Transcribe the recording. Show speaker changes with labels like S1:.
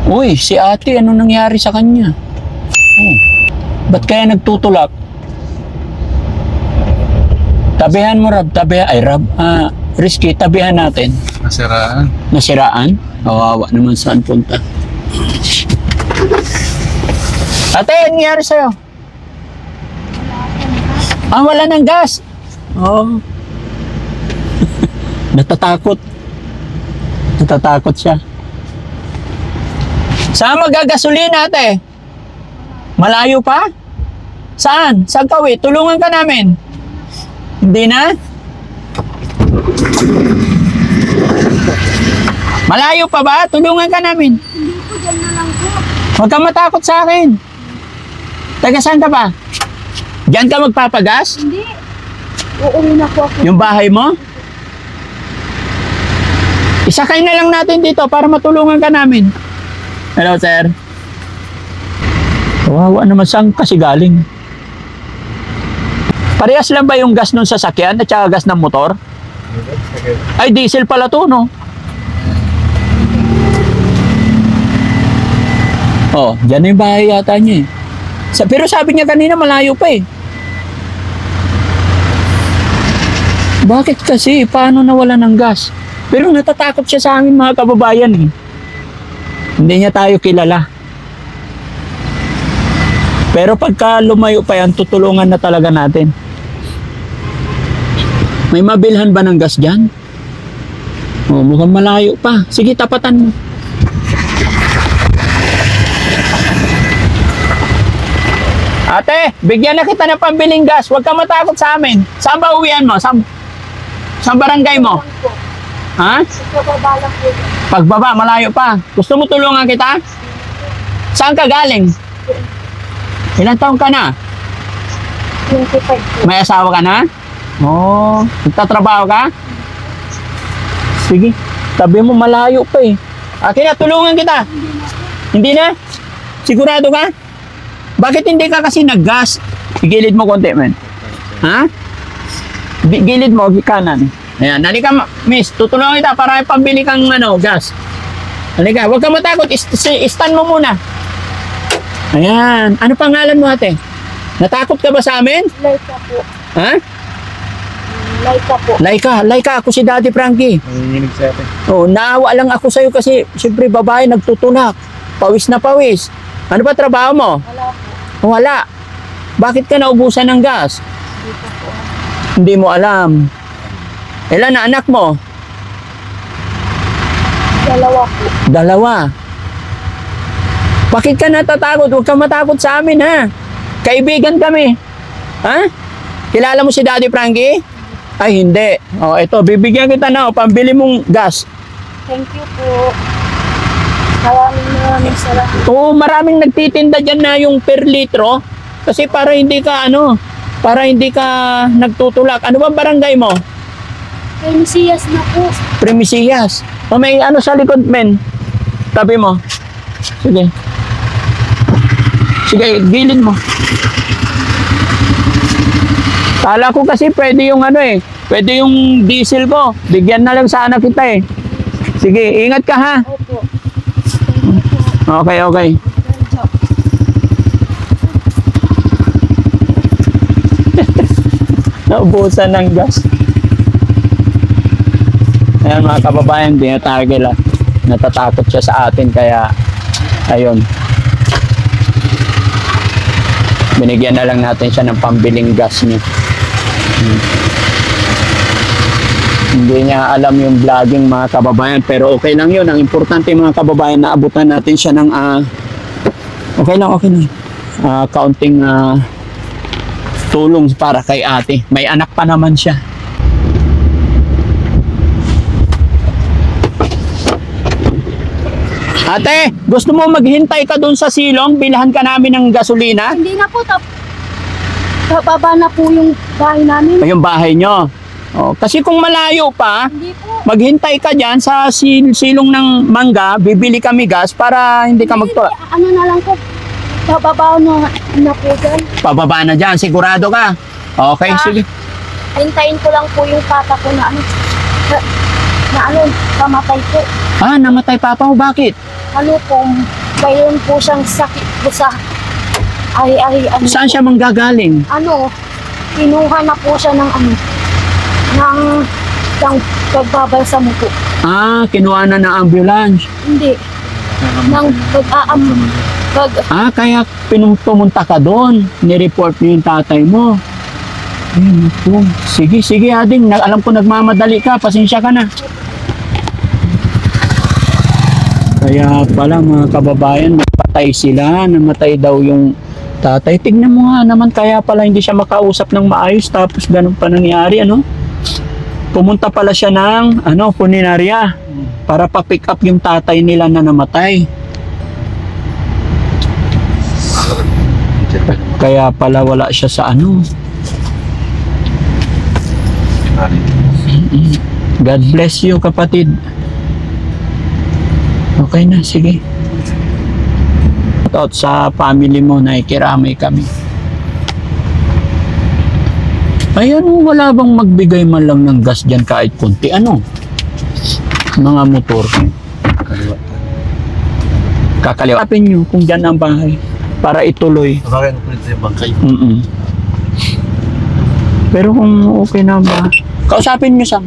S1: Uy, si ate, ano nangyari sa kanya? Oh, ba't kaya nagtutulak? Tabihan mo, Rab. Tabihan. Ay, Rab. Risky, tabihan natin.
S2: Nasiraan.
S1: Nasiraan? Kawawa naman saan punta. Ate, ano nangyari sa'yo? Wala ng gas. Oh. Natatakot. Natatakot siya. Saan magagasolina, ate? Malayo pa? Saan? Saan ka, we? Tulungan ka namin. Hindi na? Malayo pa ba? Tulungan ka namin.
S3: Hindi po, dyan na lang po.
S1: Huwag kang matakot sa akin. Taga saan ka ba? Diyan ka magpapagas?
S3: Hindi. Uuwi na po ako.
S1: Yung bahay mo? Isakay na lang natin dito para matulungan ka namin. Hello, sir. Kawawa naman, saan kasi galing? Parehas lang ba yung gas ng sasakyan at saka gas ng motor? Ay, diesel pala to, no? Oh, dyan na yung bahay yata niya eh. Pero sabi niya kanina malayo pa eh. Bakit kasi? Paano nawala ng gas? Pero natatakot siya sa amin mga kababayan eh. Hindi niya tayo kilala. Pero pagka lumayo pa yan, tutulungan na talaga natin. May mabilhan ba ng gas dyan? Oh, mukhang malayo pa. Sige, tapatan mo. Ate, bigyan na kita ng pambiling gas. Huwag ka matakot sa amin. Saan ba uwian mo? Saan barangay mo? Ha?
S3: Pagbaba lang po.
S1: Pagbaba, malayo pa. Gusto mo tulungan kita? Saan ka galing? Ilang taon ka na?
S3: 25 po.
S1: May asawa ka na? Oo. Nagtatrabaho ka? Sige. Sabi mo malayo pa eh. Akin na, tulungan kita. Hindi na? Sigurado ka? Bakit hindi ka kasi nag-gas? Gilid mo konti, man. Ha? Gilid mo, kanan. Ayan, halika, miss. Tutulungan kita para pambili kang gas. Halika, huwag ka matakot. Stand mo muna. Ayan. Ano pangalan mo, ate? Natakot ka ba sa amin?
S3: Laika po.
S1: Ha?
S3: Laika po.
S1: Laika, ako si Daddy Frankie.
S2: Nanginginig sa atin.
S1: Oh, naawa lang ako sa'yo kasi siyempre babae nagtutulak. Pawis na pawis. Ano ba trabaho mo?
S3: Wala po.
S1: Wala. Bakit ka naubusan ng gas?
S3: Dito po.
S1: Hindi mo alam. Ilan na anak mo?
S3: Dalawa po.
S1: Dalawa. Bakit ka natatakot? Huwag kang matakot sa amin, ha? Kaibigan kami. Ha? Kilala mo si Daddy Frankie? Ay, hindi. O, ito, bibigyan kita na, pambili mong gas.
S3: Thank you po. Maraming salamat.
S1: Oo, maraming nagtitinda dyan na yung per litro. Kasi para hindi ka, nagtutulak. Ano ba barangay mo?
S3: Kay Mesias na po.
S1: Primisias. O, may sa likod, men. Tabi mo. Sige. Sige, gilid mo. Kala ko kasi pwede yung pwede yung diesel ko. Bigyan na lang sana kita eh. Sige, ingat ka ha.
S3: Opo.
S1: Okay, okay. Naubusan ng gas. Ayan mga kababayan, hindi na tayo natatakot siya sa atin kaya ayun. Binigyan na lang natin siya ng pambiling gas niya. Hindi niya alam yung vlogging mga kababayan pero okay lang yun. Ang importante mga kababayan naabutan natin siya ng okay lang. Kaunting tulong para kay ate. May anak pa naman siya. Ate, gusto mo maghintay ka dun sa silong? Bilhan ka namin ng gasolina?
S3: Hindi na po. Bababa na po yung bahay namin.
S1: Yung bahay nyo. Oh, kasi kung malayo pa,
S3: Hindi po.
S1: maghintay ka dyan sa silong ng mangga, bibili kami gas para hindi ka magtulak.
S3: Ano na lang po. Bababa na po dyan.
S1: Pababa na dyan, sigurado ka. Okay,
S3: Ah.
S1: sige.
S3: Hintayin ko lang po yung papa ko na na ano, kamatay po.
S1: Ah, namatay papa mo. Bakit?
S3: Ano po, mayroon po siyang sakit po sa ari-ari.
S1: Saan siya manggagaling?
S3: Ano, kinuha na po siya ng ano, ng pagbabalsamo po.
S1: Ah, kinuha na ng ambulance.
S3: Hindi. Nang
S1: Ah, kaya pumunta ka doon. Nireport niyo yung tatay mo. Ayun po. Sige, sige Ading. Alam ko nagmamadali ka. Pasensya ka na. Kaya pala mga kababayan, patay sila. Namatay daw yung tatay. Tignan mo nga naman, kaya pala hindi siya makausap ng maayos. Tapos ganun pa nangyari, ano? Pumunta pala siya ng punerarya para pa-pick up yung tatay nila na namatay. Kaya pala wala siya sa God bless you, kapatid. Okay na, sige. Out sa family mo, nakikiramay kami. Ay, wala bang magbigay man lang ng gas dyan kahit konti? Mga motor. Kakaliwapin nyo kung dyan ang bahay para ituloy.
S2: Bakit ano po ito yung bangkay?
S1: Pero kung okay na ba, kausapin nyo Sam.